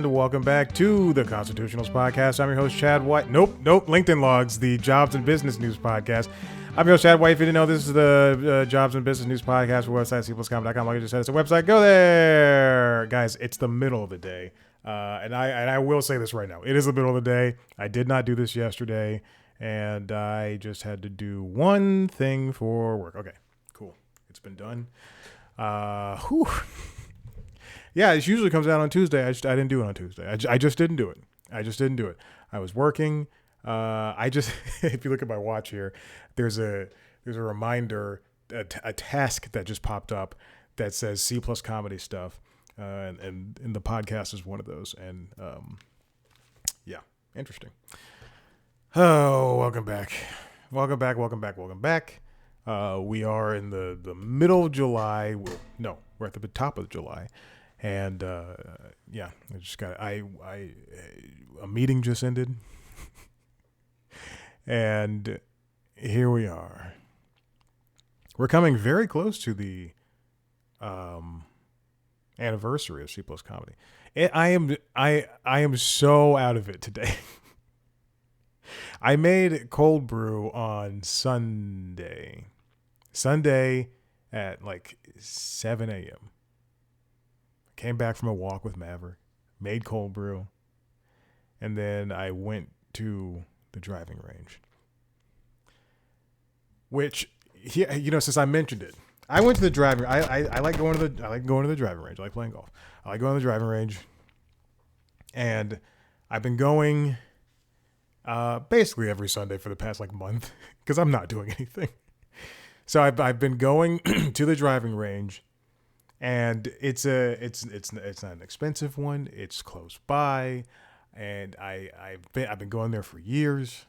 and welcome back to the Constitutionals Podcast. I'm your host, Chad White. Nope, LinkedIn Logs, the Jobs and Business News Podcast. I'm your host, Chad White. If you didn't know, this is the Jobs and Business News Podcast for website, cpluscom.com. Like I just said, it's a website. Go there. Guys, it's the middle of the day. And I will say this right now. It is the middle of the day. I did not do this yesterday, and I just had to do one thing for work. Okay, cool. It's been done. Whew. Yeah, it usually comes out on Tuesday. I didn't do it on Tuesday. I just didn't do it. I was working. If you look at my watch here, there's a reminder, a task that just popped up that says C+ comedy stuff, and the podcast is one of those. And yeah, interesting. Oh, welcome back. We are in the middle of July. We're at the top of July. And yeah, I just got a meeting just ended, and here we are. We're coming very close to the anniversary of C+ comedy. I am so out of it today. I made cold brew on Sunday at like 7 a.m. Came back from a walk with Maverick, made cold brew, and then I went to the driving range. Which, since I mentioned it, I went to the driving. I like going to the driving range. I like playing golf. I like going to the driving range, and I've been going basically every Sunday for the past month because I'm not doing anything. So I've been going to the driving range. And it's not an expensive one. It's close by, and I've been going there for years.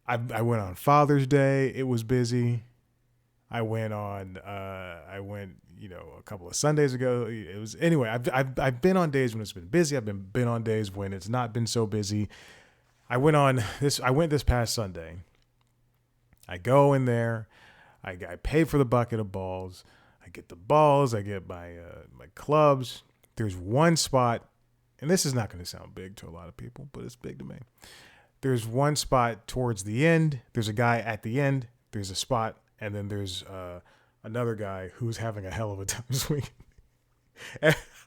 I went on Father's Day. It was busy. I went a couple of Sundays ago. It was anyway. I've been on days when it's been busy. I've been on days when it's not been so busy. I went this past Sunday. I go in there. I pay for the bucket of balls. I get the balls, I get my clubs. There's one spot, and this is not going to sound big to a lot of people, but it's big to me. There's one spot towards the end. There's a guy at the end. There's a spot, and then there's another guy who's having a hell of a time swinging.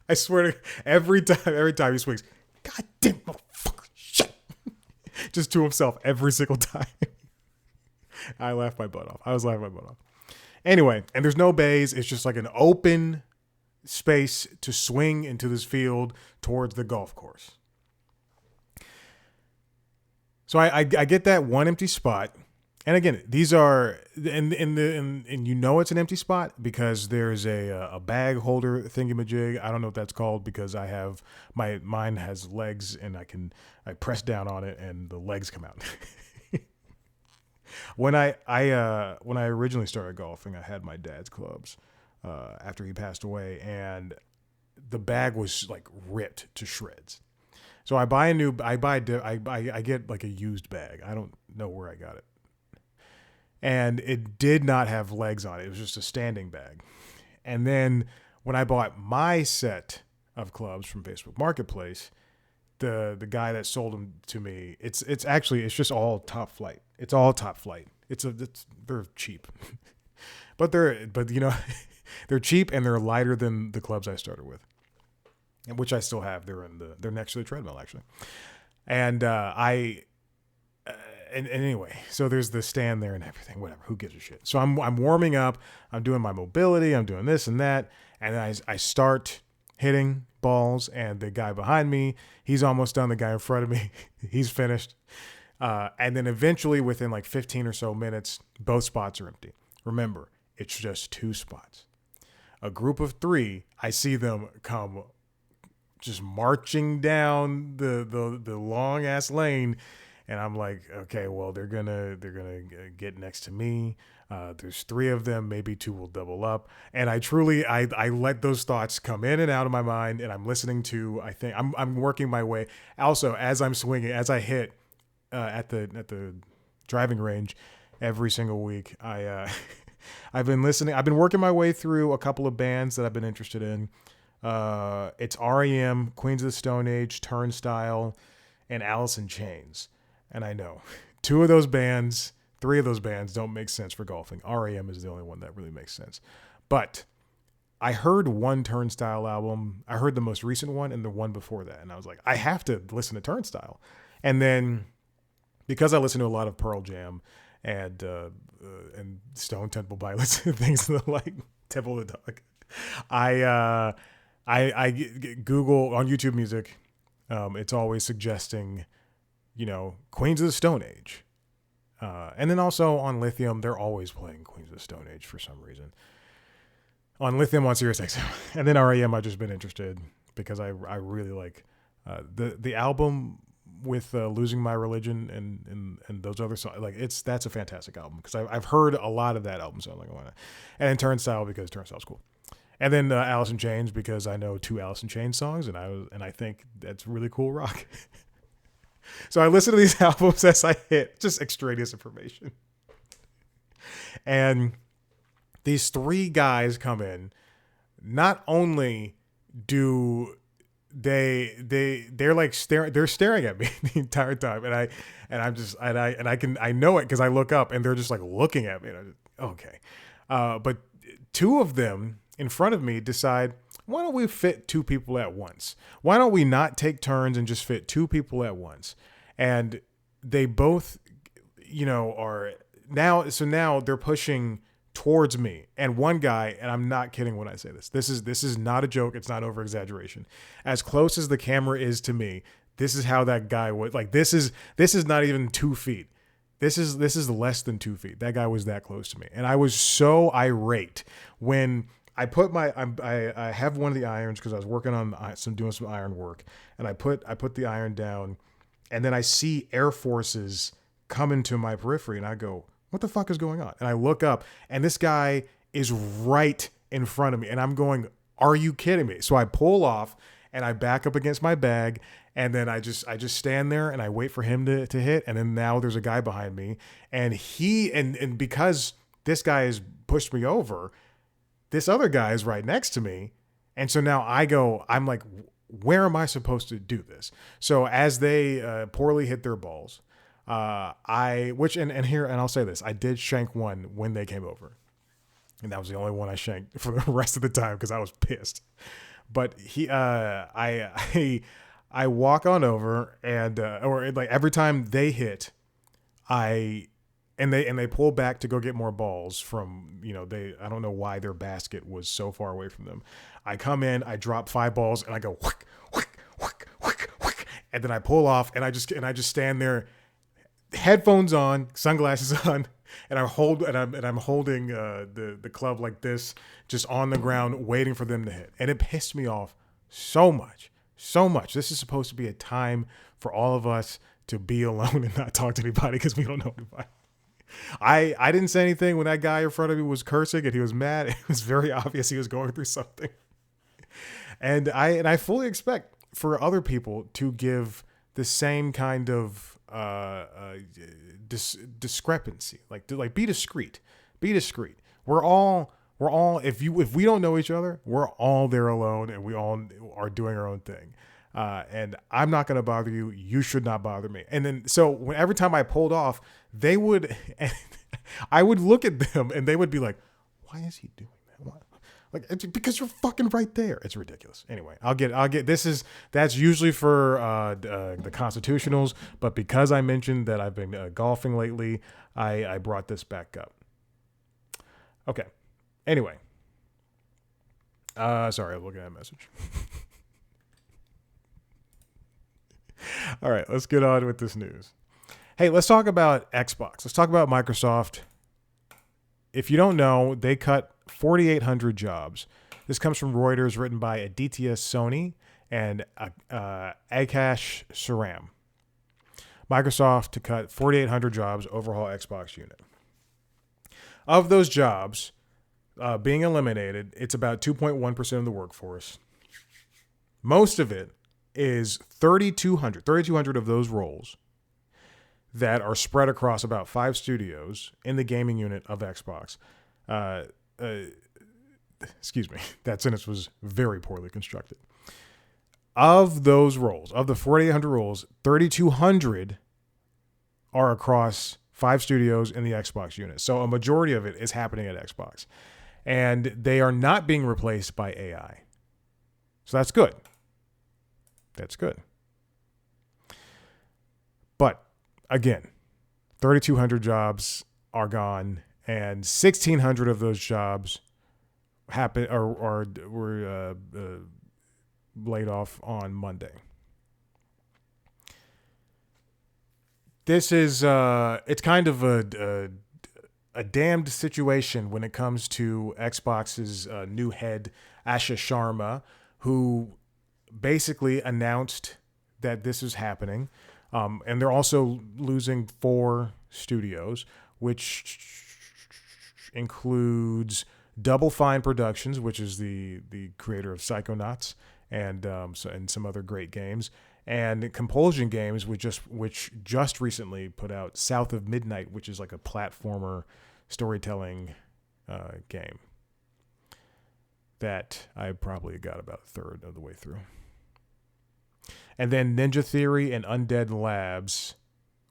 I swear to every time he swings, God damn motherfucker, shit. Just to himself every single time. I was laughing my butt off. Anyway, and there's no bays. It's just like an open space to swing into this field towards the golf course. So I get that one empty spot. And again, these are and it's an empty spot because there's a bag holder thingamajig. I don't know what that's called because mine has legs and I press down on it and the legs come out. When I originally started golfing, I had my dad's clubs after he passed away, and the bag was ripped to shreds. So I get like a used bag. I don't know where I got it, and it did not have legs on it. It was just a standing bag. And then when I bought my set of clubs from Facebook Marketplace, the guy that sold them to me, it's just all top flight. It's all top flight. They're cheap, but they're cheap and they're lighter than the clubs I started with, which I still have. They're next to the treadmill actually, and anyway, so there's the stand there and everything. Whatever, who gives a shit? So I'm warming up. I'm doing my mobility. I'm doing this and that, and I start hitting balls, and the guy behind me, he's almost done. The guy in front of me, he's finished. And then eventually within 15 or so minutes, both spots are empty. Remember, it's just 2 spots. A group of 3, I see them come just marching down the long ass lane. And I'm like, okay, well, they're gonna get next to me. There's 3 of them, maybe 2 will double up. And I let those thoughts come in and out of my mind, and I'm listening to, I think I'm working my way. Also, as I'm swinging, as I hit at the driving range every single week, I've been listening. I've been working my way through a couple of bands that I've been interested in. It's REM, Queens of the Stone Age, Turnstile, and Alice in Chains. And I know three of those bands don't make sense for golfing. REM is the only one that really makes sense. But I heard one Turnstile album. I heard the most recent one and the one before that. And I was like, I have to listen to Turnstile. And then because I listen to a lot of Pearl Jam and Stone Temple Pilots and things like Temple of the Dog, I Google on YouTube Music. It's always suggesting, Queens of the Stone Age. And then also on Lithium, they're always playing Queens of the Stone Age for some reason. On Lithium on Sirius XM. And then REM, I've just been interested because I really like the album with Losing My Religion and those other songs. Like that's a fantastic album because I've heard a lot of that album. So I'm like, why not? And then Turnstile because Turnstile's cool. And then Alice in Chains because I know 2 Alice in Chains songs and I think that's really cool rock. So I listen to these albums as I hit, just extraneous information. And these 3 guys come in. Not only do they're like staring at me the entire time, and I know it because I look up and they're just like looking at me. And I'm just, okay, but 2 of them in front of me decide, why don't we fit 2 people at once? Why don't we not take turns and just fit 2 people at once? And they both, are now. So now they're pushing towards me, and one guy, and I'm not kidding when I say this. This is not a joke. It's not over exaggeration. As close as the camera is to me, this is how that guy was. Like this is not even 2 feet. This is less than 2 feet. That guy was that close to me, and I was so irate when I put I have one of the irons because I was working on doing some iron work, and I put the iron down, and then I see Air Forces come into my periphery, and I go, what the fuck is going on? And I look up, and this guy is right in front of me, and I'm going, are you kidding me? So I pull off, and I back up against my bag, and then I just stand there, and I wait for him to hit, and then now there's a guy behind me, and and because this guy has pushed me over, this other guy is right next to me, and so now I'm like, where am I supposed to do this? So as they poorly hit their balls, and I'll say this, I did shank one when they came over, and that was the only one I shanked for the rest of the time because I was pissed. But I walk on over, and or like every time they hit, they pull back to go get more balls from, I don't know why their basket was so far away from them. I come in, I drop 5 balls, and I go whack, whack, whack, whack, whack, and then I pull off, and I just stand there, headphones on, sunglasses on, and I'm holding the club like this, just on the ground, waiting for them to hit. And it pissed me off so much. This is supposed to be a time for all of us to be alone and not talk to anybody because we don't know anybody. I didn't say anything when that guy in front of me was cursing and he was mad. It was very obvious he was going through something. And I fully expect for other people to give the same kind of discrepancy, like be discreet. We're all if we don't know each other, we're all there alone, and we all are doing our own thing. And I'm not going to bother you. You should not bother me. And then so every time I pulled off, they would, I would look at them, and they would be like, "Why is he doing that? Why?" Like, it's because you're fucking right there. It's ridiculous. Anyway, that's usually for the constitutionals, but because I mentioned that I've been golfing lately, I brought this back up. Okay. Anyway. Sorry, I'm looking at a message. All right, let's get on with this news. Hey, let's talk about Xbox. Let's talk about Microsoft. If you don't know, they cut 4,800 jobs. This comes from Reuters, written by Aditya Soni and Akash Saram. Microsoft to cut 4,800 jobs, overhaul Xbox unit. Of those jobs being eliminated, it's about 2.1% of the workforce. Most of it is 3,200 of those roles that are spread across about 5 studios in the gaming unit of Xbox. excuse me, that sentence was very poorly constructed. Of those roles, of the 4,800 roles, 3,200 are across 5 studios in the Xbox unit. So a majority of it is happening at Xbox. And they are not being replaced by AI. So that's good. That's good. But again, 3,200 jobs are gone, and 1,600 of those jobs were laid off on Monday. This is it's kind of a damned situation when it comes to Xbox's new head, Asha Sharma, who basically announced that this is happening. And they're also losing 4 studios, which includes Double Fine Productions, which is the creator of Psychonauts and some other great games, and Compulsion Games, which just recently put out South of Midnight, which is like a platformer storytelling game that I probably got about a third of the way through. And then Ninja Theory and Undead Labs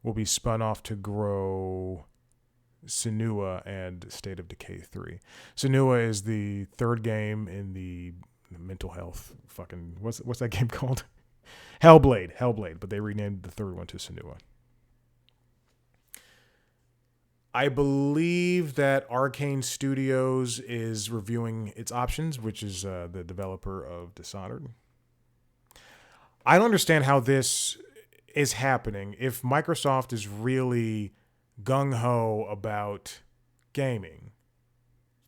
will be spun off to grow Senua and State of Decay 3. Senua is the third game in the mental health fucking what's that game called? Hellblade, but they renamed the third one to Senua. I believe that Arcane Studios is reviewing its options, which is the developer of Dishonored. I don't understand how this is happening if Microsoft is really gung-ho about gaming,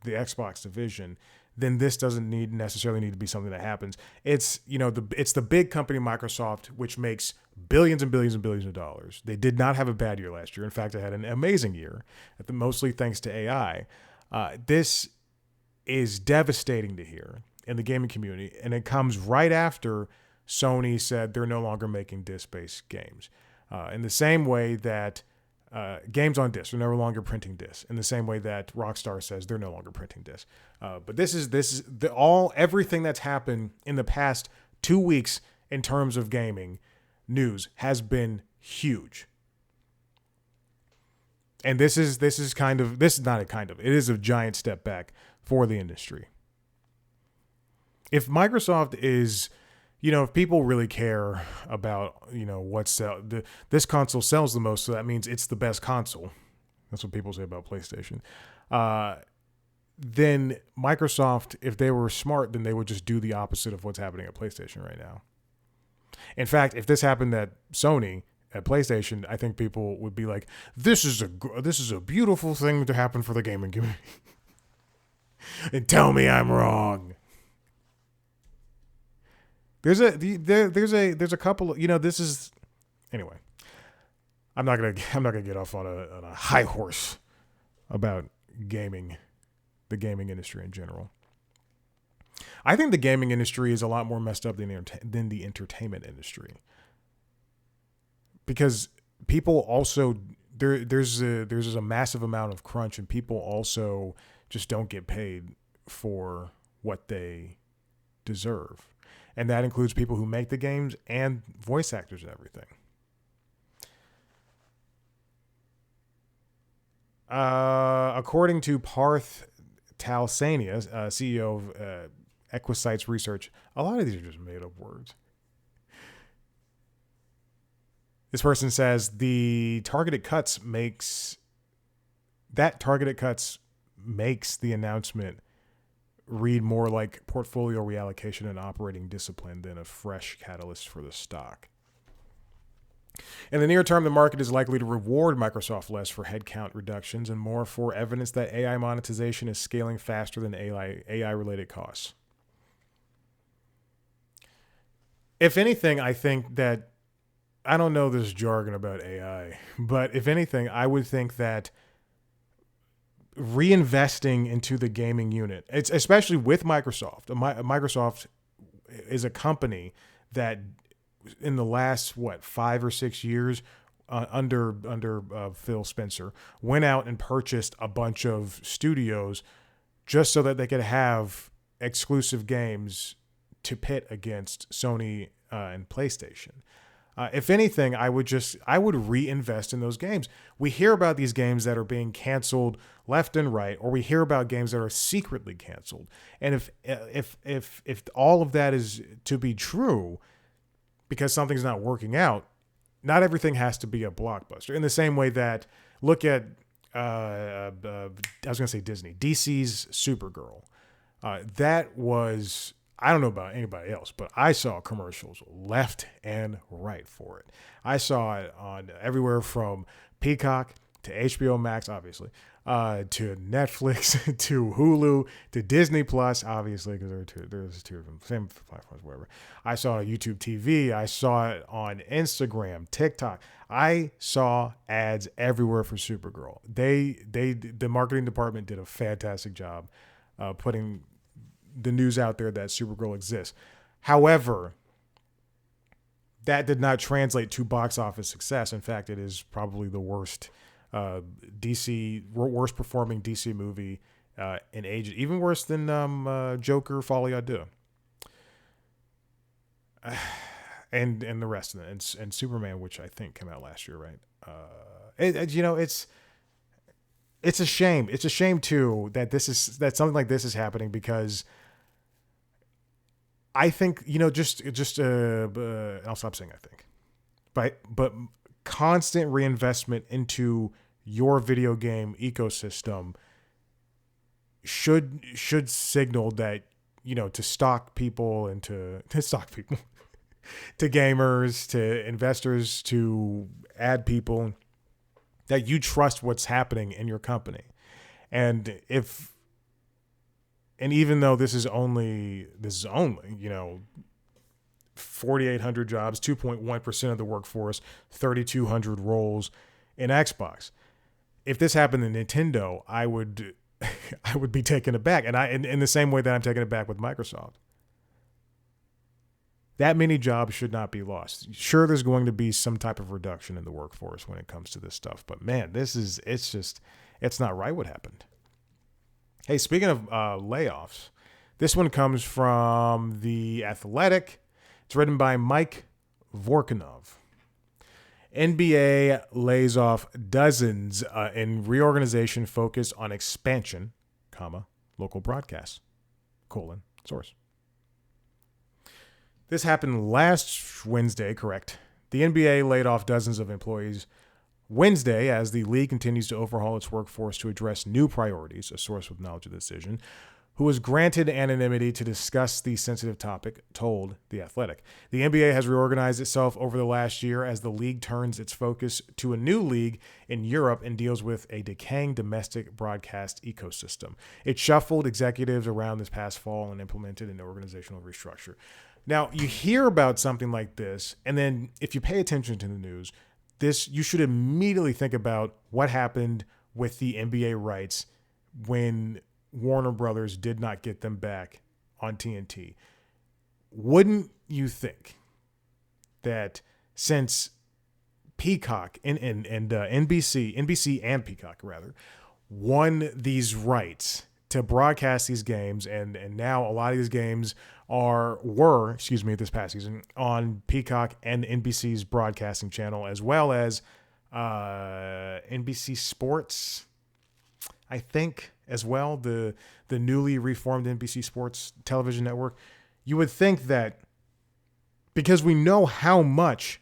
the Xbox division, then this doesn't necessarily need to be something that happens. It's, it's the big company Microsoft, which makes billions and billions and billions of dollars. They did not have a bad year last year. In fact, they had an amazing year, mostly thanks to AI. This is devastating to hear in the gaming community, and it comes right after Sony said they're no longer making disc-based games. In the same way that games on disc, they're no longer printing discs. In the same way that Rockstar says they're no longer printing discs. But this is everything that's happened in the past 2 weeks in terms of gaming news has been huge. And it is a giant step back for the industry. If Microsoft is, if people really care about, this console sells the most, so that means it's the best console. That's what people say about PlayStation. Then Microsoft, if they were smart, then they would just do the opposite of what's happening at PlayStation right now. In fact, if this happened at Sony, at PlayStation, I think people would be like, this is a beautiful thing to happen for the gaming community. And tell me I'm wrong. There's a couple of, anyway. I'm not gonna get off on a high horse about gaming, the gaming industry in general. I think the gaming industry is a lot more messed up than the entertainment industry, because people also there's a massive amount of crunch, and people also just don't get paid for what they deserve. And that includes people who make the games and voice actors and everything. According to Parth Talsania, CEO of Equisites Research, a lot of these are just made up words. This person says Targeted Cuts makes the announcement read more like portfolio reallocation and operating discipline than a fresh catalyst for the stock. In the near term, the market is likely to reward Microsoft less for headcount reductions and more for evidence that AI monetization is scaling faster than AI-related costs. If anything, I think that, I don't know this jargon about AI, but if anything, I would think that reinvesting into the gaming unit, it's especially with Microsoft. Microsoft is a company that in the last 5 or 6 years under Phil Spencer went out and purchased a bunch of studios just so that they could have exclusive games to pit against Sony and PlayStation. If anything, I would reinvest in those games. We hear about these games that are being canceled left and right, or we hear about games that are secretly canceled. And if all of that is to be true, because something's not working out, not everything has to be a blockbuster. In the same way that, look at I was going to say Disney, DC's Supergirl. That was, I don't know about anybody else, but I saw commercials left and right for it. I saw it on everywhere from Peacock to HBO Max, obviously, to Netflix, to Hulu, to Disney Plus, obviously, because there's two of them, same platforms, whatever. I saw it on YouTube TV. I saw it on Instagram, TikTok. I saw ads everywhere for Supergirl. The marketing department did a fantastic job putting the news out there that Supergirl exists. However, that did not translate to box office success. In fact, it is probably the worst performing DC movie in ages, even worse than Joker: Folie à Deux, and the rest of it, and Superman, which I think came out last year, right? It's a shame. It's a shame too that something like this is happening, because I think, I'll stop saying I think, but constant reinvestment into your video game ecosystem should signal that, to stock people and to stock people, to gamers, to investors, to ad people, that you trust what's happening in your company. And even though this is only 4,800 jobs, 2.1% of the workforce, 3,200 roles in Xbox. If this happened in Nintendo, I would be taken aback, and in the same way that I'm taken aback with Microsoft. That many jobs should not be lost. Sure, there's going to be some type of reduction in the workforce when it comes to this stuff, but man, it's not right what happened. Hey, speaking of layoffs, this one comes from The Athletic. It's written by Mike Vorkunov. NBA lays off dozens in reorganization focused on expansion, local broadcasts, source. This happened last Wednesday, correct? The NBA laid off dozens of employees Wednesday as the league continues to overhaul its workforce to address new priorities, a source with knowledge of the decision, who was granted anonymity to discuss the sensitive topic, told The Athletic. The NBA has reorganized itself over the last year as the league turns its focus to a new league in Europe and deals with a decaying domestic broadcast ecosystem. It shuffled executives around this past fall and implemented an organizational restructure. Now, you hear about something like this, and then if you pay attention to the news, you should immediately think about what happened with the NBA rights when Warner Brothers did not get them back on TNT. Wouldn't you think that since Peacock and NBC and Peacock rather, won these rights to broadcast these games, and now a lot of these games were this past season on Peacock and NBC's broadcasting channel, as well as NBC Sports, I think, as well, the newly reformed NBC Sports television network. You would think that because we know how much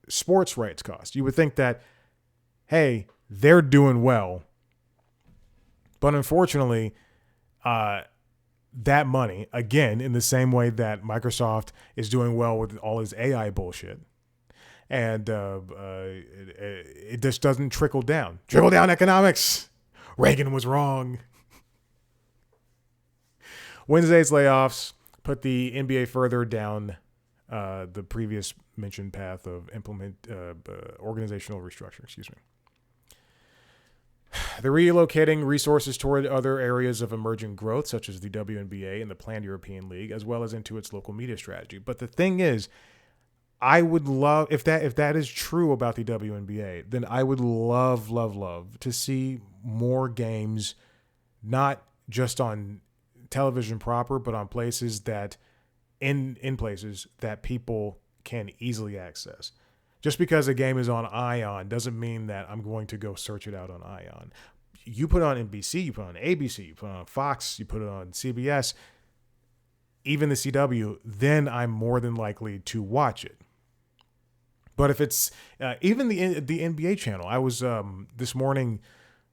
sports rights cost, you would think that, hey, they're doing well. But unfortunately, that money, again, in the same way that Microsoft is doing well with all his AI bullshit, and it just doesn't trickle down. Trickle down economics. Reagan was wrong. Wednesday's layoffs put the NBA further down the previous mentioned path of organizational restructure. They're relocating resources toward other areas of emerging growth, such as the WNBA and the planned European League, as well as into its local media strategy. But the thing is, I would love, if that is true about the WNBA, then I would love to see more games, not just on television proper, but on places that in places that people can easily access. Just because a game is on Ion doesn't mean that I'm going to go search it out on Ion. You put it on NBC, you put it on ABC, you put it on Fox, you put it on CBS, even the CW, then I'm more than likely to watch it. But if it's even the NBA channel, I was this morning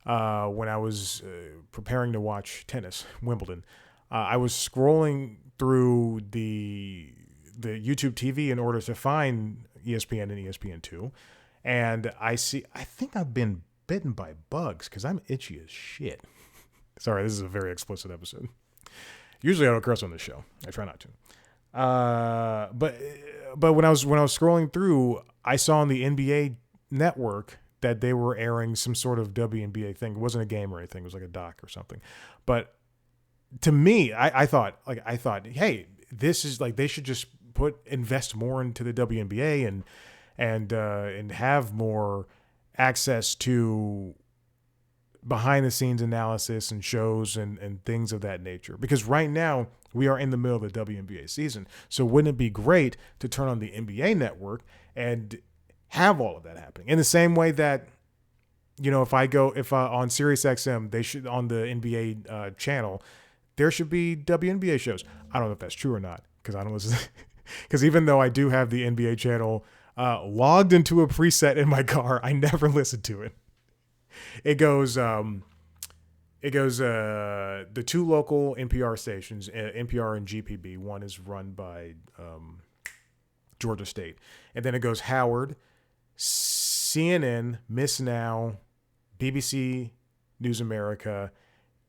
when I was preparing to watch tennis, Wimbledon, I was scrolling through the YouTube TV in order to find ESPN and ESPN2, and I think I've been bitten by bugs because I'm itchy as shit. Sorry, this is a very explicit episode. Usually I don't curse on this show. I try not to. But when I was scrolling through, I saw on the NBA network that they were airing some sort of WNBA thing. It wasn't a game or anything. It was like a doc or something. But to me, I thought, hey, this is like, they should just invest more into the WNBA and have more access to behind the scenes analysis and shows and things of that nature. Because right now we are in the middle of the WNBA season. So wouldn't it be great to turn on the NBA network and have all of that happening in the same way that, you know, if on Sirius XM, they should, on the NBA channel, there should be WNBA shows. I don't know if that's true or not, because I don't listen. Because even though I do have the NBA channel logged into a preset in my car, I never listen to it. It goes the two local NPR stations, NPR and GPB. One is run by Georgia State, and then it goes Howard, CNN, Miss Now, BBC News America,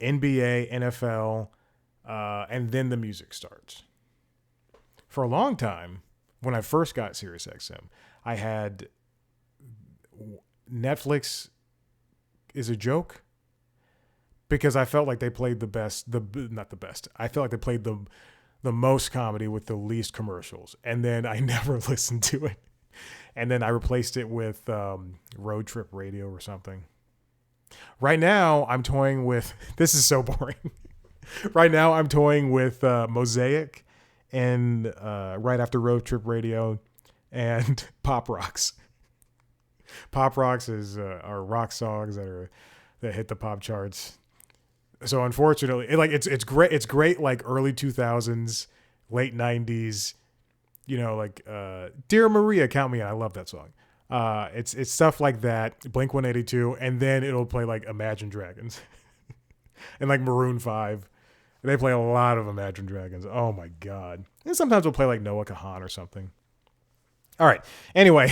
NBA, NFL, and then the music starts. For a long time, when I first got SiriusXM, I had Netflix is a joke because I felt like they played not the best. I felt like they played the most comedy with the least commercials, and then I never listened to it. And then I replaced it with Road Trip Radio or something. Right now, I'm toying with, this is so boring. Right now, I'm toying with Mosaic and right after Road Trip Radio and Pop Rocks. Pop Rocks are rock songs that hit the pop charts. So unfortunately, it's great. It's great, like early 2000s, late 90s. You know, like Dear Maria, Count Me In. I love that song. It's stuff like that. Blink-182, and then it'll play like Imagine Dragons and like Maroon 5. They play a lot of Imagine Dragons. Oh my god! And sometimes we'll play like Noah Kahan or something. All right. Anyway.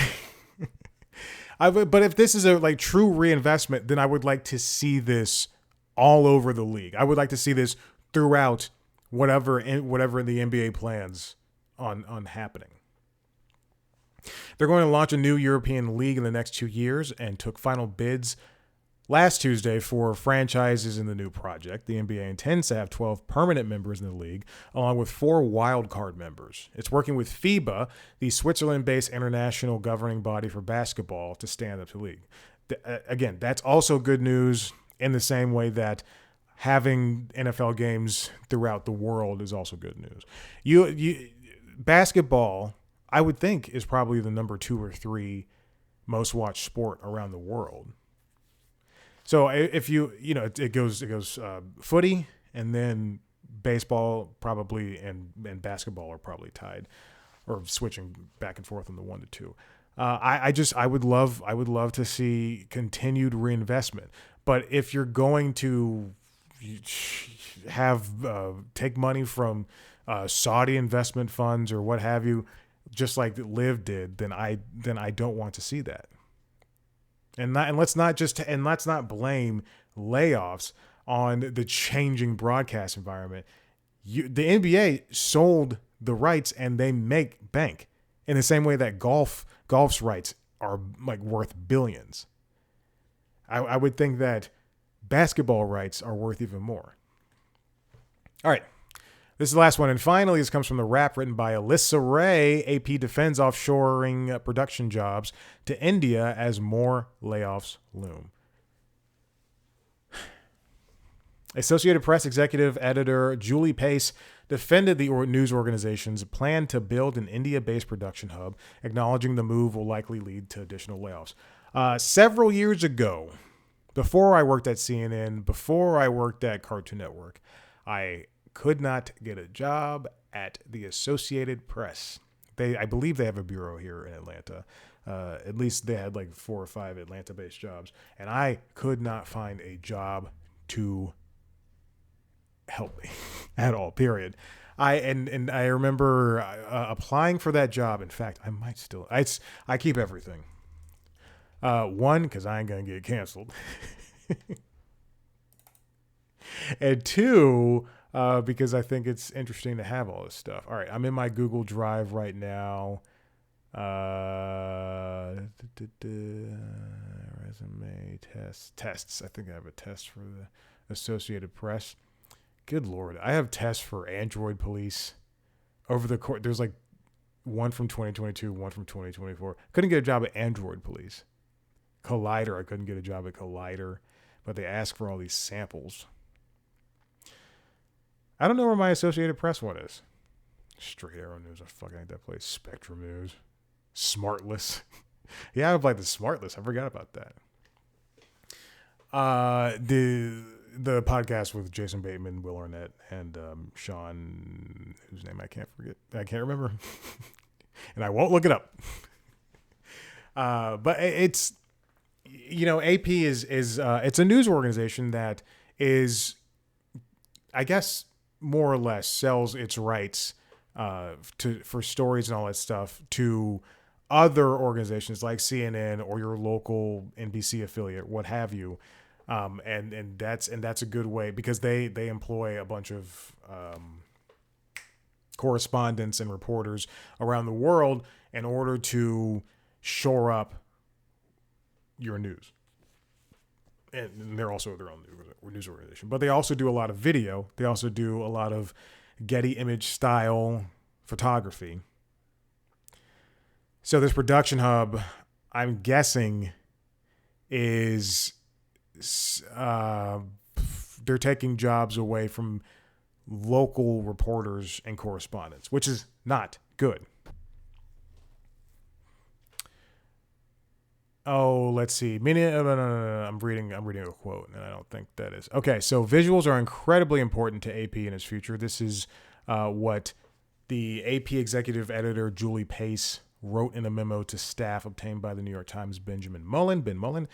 But if this is a like true reinvestment, then I would like to see this all over the league. I would like to see this throughout whatever the NBA plans on happening. They're going to launch a new European league in the next 2 years and took final bids last Tuesday for franchises in the new project. The NBA intends to have 12 permanent members in the league, along with 4 wildcard members. It's working with FIBA, the Switzerland-based international governing body for basketball, to stand up to the league. Again, that's also good news in the same way that having NFL games throughout the world is also good news. Basketball, I would think, is probably the number 2 or 3 most watched sport around the world. So if it goes footy, and then baseball probably and basketball are probably tied, or switching back and forth on the 1 to 2. I would love to see continued reinvestment. But if you're going to have take money from Saudi investment funds or what have you, just like Liv did, then I don't want to see that. And let's not blame layoffs on the changing broadcast environment. The NBA sold the rights and they make bank in the same way that golf's rights are like worth billions. I would think that basketball rights are worth even more. All right. This is the last one. And finally, this comes from the rap written by Alyssa Ray. AP defends offshoring production jobs to India as more layoffs loom. Associated Press executive editor Julie Pace defended the news organization's plan to build an India-based production hub, acknowledging the move will likely lead to additional layoffs. Several years ago, before I worked at CNN, before I worked at Cartoon Network, I could not get a job at the Associated Press. I believe they have a bureau here in Atlanta. At least they had like 4 or 5 Atlanta-based jobs, and I could not find a job to help me at all. Period. I remember applying for that job. In fact, I might still. I keep everything. One, because I ain't gonna get canceled, and two, because I think it's interesting to have all this stuff. All right, I'm in my Google Drive right now. Resume tests. I think I have a test for the Associated Press. Good Lord. I have tests for Android Police over the course. There's like one from 2022, one from 2024. Couldn't get a job at Android Police. Collider. I couldn't get a job at Collider, but they ask for all these samples. I don't know where my Associated Press one is. Straight Arrow News. I fucking hate that place. Spectrum News. Smartless. Yeah, I applied to Smartless. I forgot about that. The podcast with Jason Bateman, Will Arnett, and Sean, whose name I can't remember, and I won't look it up. But it's, AP is it's a news organization that is, I guess, more or less sells its rights for stories and all that stuff to other organizations like CNN or your local NBC affiliate, what have you. And that's a good way, because they employ a bunch of correspondents and reporters around the world in order to shore up your news. And they're also their own news organization, but they also do a lot of video. They also do a lot of Getty image style photography. So this production hub, I'm guessing, is they're taking jobs away from local reporters and correspondents, which is not good. Oh, let's see. I'm reading a quote, and I don't think that is okay. So visuals are incredibly important to AP in its future. This is what the AP executive editor Julie Pace wrote in a memo to staff obtained by the New York Times' Ben Mullen.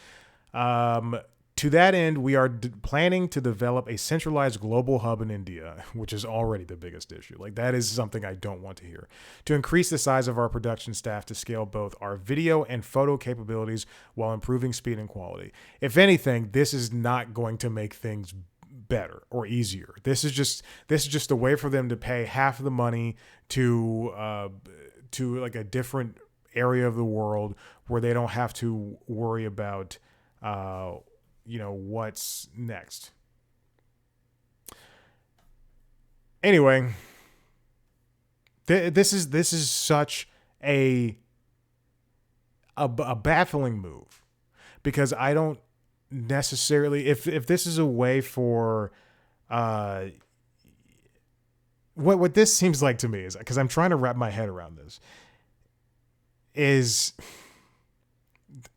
To that end, we are planning to develop a centralized global hub in India, which is already the biggest issue. Like, that is something I don't want to hear. To increase the size of our production staff to scale both our video and photo capabilities while improving speed and quality. If anything, this is not going to make things better or easier. This is just a way for them to pay half of the money to like a different area of the world where they don't have to worry about what's next. Anyway, this is such a baffling move, because I don't necessarily, if this is a way for what this seems like to me is, because I'm trying to wrap my head around this, is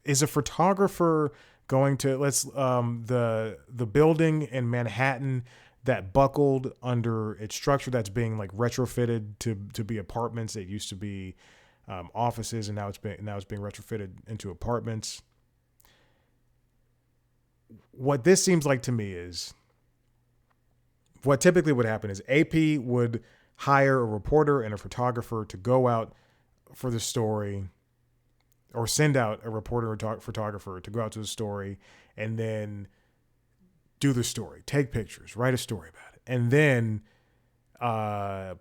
a photographer going to the building in Manhattan that buckled under its structure, that's being like retrofitted to be apartments. It used to be offices, and now it's being retrofitted into apartments. What this seems like to me is, what typically would happen is AP would hire a reporter and a photographer to go out for the story, or send out a reporter or photographer to go out to the story and then do the story, take pictures, write a story about it, and then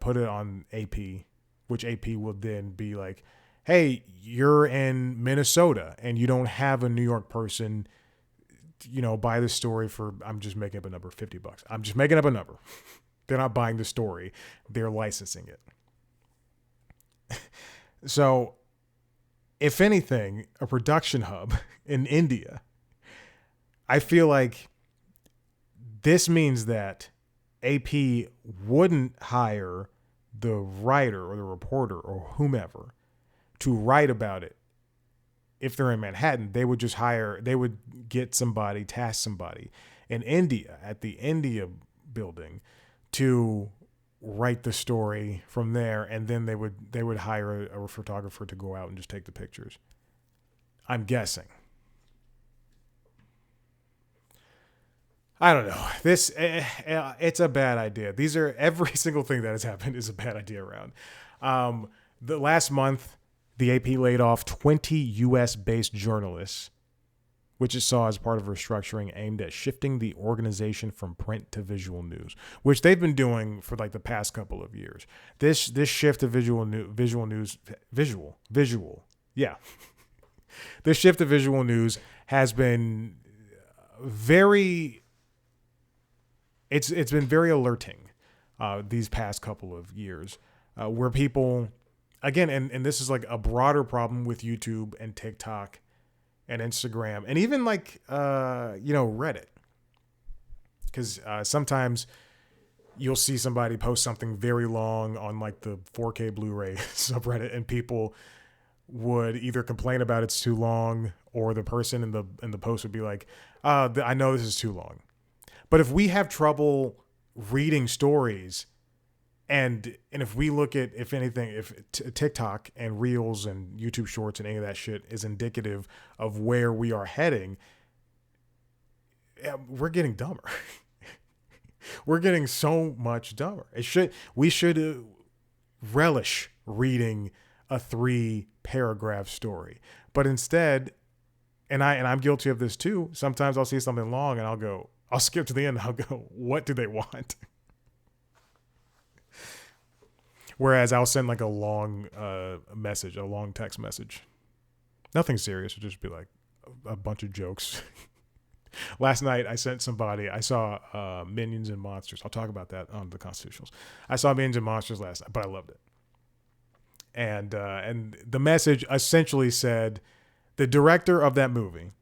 put it on AP, which AP will then be like, hey, you're in Minnesota and you don't have a New York person, buy the story for, I'm just making up a number, $50. I'm just making up a number. They're not buying the story. They're licensing it. So, if anything, a production hub in India, I feel like This means that AP wouldn't hire the writer or the reporter or whomever to write about it. If they're in Manhattan, they would get somebody, task somebody in India at the India building to write the story from there, and then they would hire a photographer to go out and just take the pictures. I'm guessing. I don't know. It's a bad idea. Every single thing that has happened is a bad idea around. The last month, the AP laid off 20 U.S.-based journalists, which it saw as part of restructuring aimed at shifting the organization from print to visual news, which they've been doing for like the past couple of years. This shift to visual. Yeah. This shift to visual news has been it's been very alerting these past couple of years, where people, again, and this is like a broader problem with YouTube and TikTok and Instagram and even like Reddit, because sometimes you'll see somebody post something very long on like the 4K Blu-ray subreddit, and people would either complain about it's too long, or the person in the post would be like, I know this is too long. But if we have trouble reading stories, and if we look at, if anything, if TikTok and Reels and YouTube Shorts and any of that shit is indicative of where we are heading, we're getting dumber. We're getting so much dumber. We should relish reading a 3-paragraph story, but instead, and I'm guilty of this too. Sometimes I'll see something long and I'll skip to the end. I'll go, what do they want? Whereas I'll send like a long message, a long text message. Nothing serious. It'll just be like a bunch of jokes. Last night I saw Minions and Monsters. I'll talk about that on the Constitutionals. I saw Minions and Monsters last night, but I loved it. And the message essentially said, the director of that movie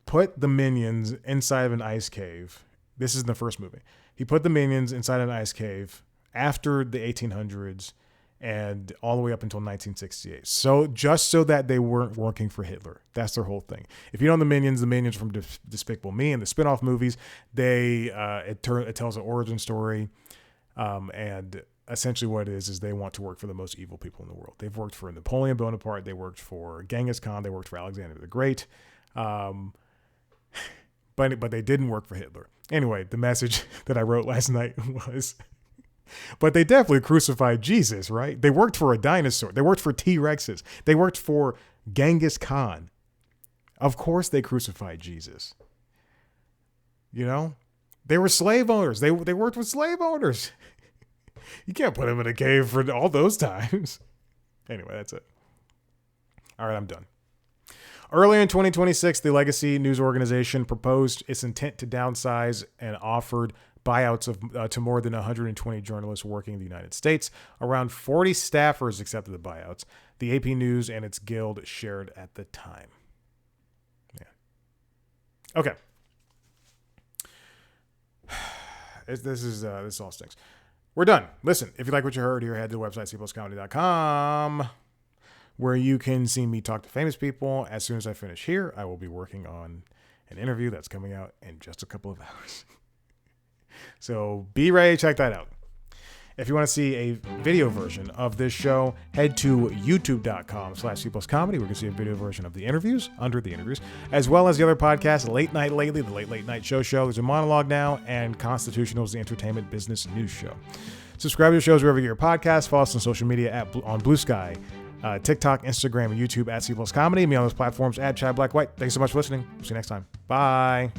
put the minions inside of an ice cave. This is in the first movie. He put the minions inside an ice cave after the 1800s and all the way up until 1968. So just so that they weren't working for Hitler. That's their whole thing. If you know the Minions from Despicable Me and the spin-off movies, it tells an origin story. And essentially what it is they want to work for the most evil people in the world. They've worked for Napoleon Bonaparte. They worked for Genghis Khan. They worked for Alexander the Great. But they didn't work for Hitler. Anyway, the message that I wrote last night was, but they definitely crucified Jesus, right? They worked for a dinosaur. They worked for T-Rexes. They worked for Genghis Khan. Of course they crucified Jesus. You know? They were slave owners. They worked with slave owners. You can't put them in a cave for all those times. Anyway, that's it. All right, I'm done. Earlier in 2026, the Legacy News Organization proposed its intent to downsize and offered buyouts to more than 120 journalists working in the United States. Around 40 staffers accepted the buyouts. The AP News and its guild shared at the time. Yeah. Okay. This all stinks. We're done. Listen, if you like what you heard here, head to the website, cpluscomedy.com, where you can see me talk to famous people. As soon as I finish here, I will be working on an interview that's coming out in just a couple of hours. So be ready to check that out. If you want to see a video version of this show, head to youtube.com/cpluscomedy, where you can see a video version of the interviews, under the interviews, as well as the other podcasts, Late Night Lately, the Late Night Show. There's a monologue now, and Constitutionals, the entertainment business news show. Subscribe to the shows wherever you get your podcasts. Follow us on social media on Blue Sky, TikTok, Instagram, and YouTube @cpluscomedy. Me on those platforms @ChadBlackWhite. Thanks so much for listening. See you next time. Bye.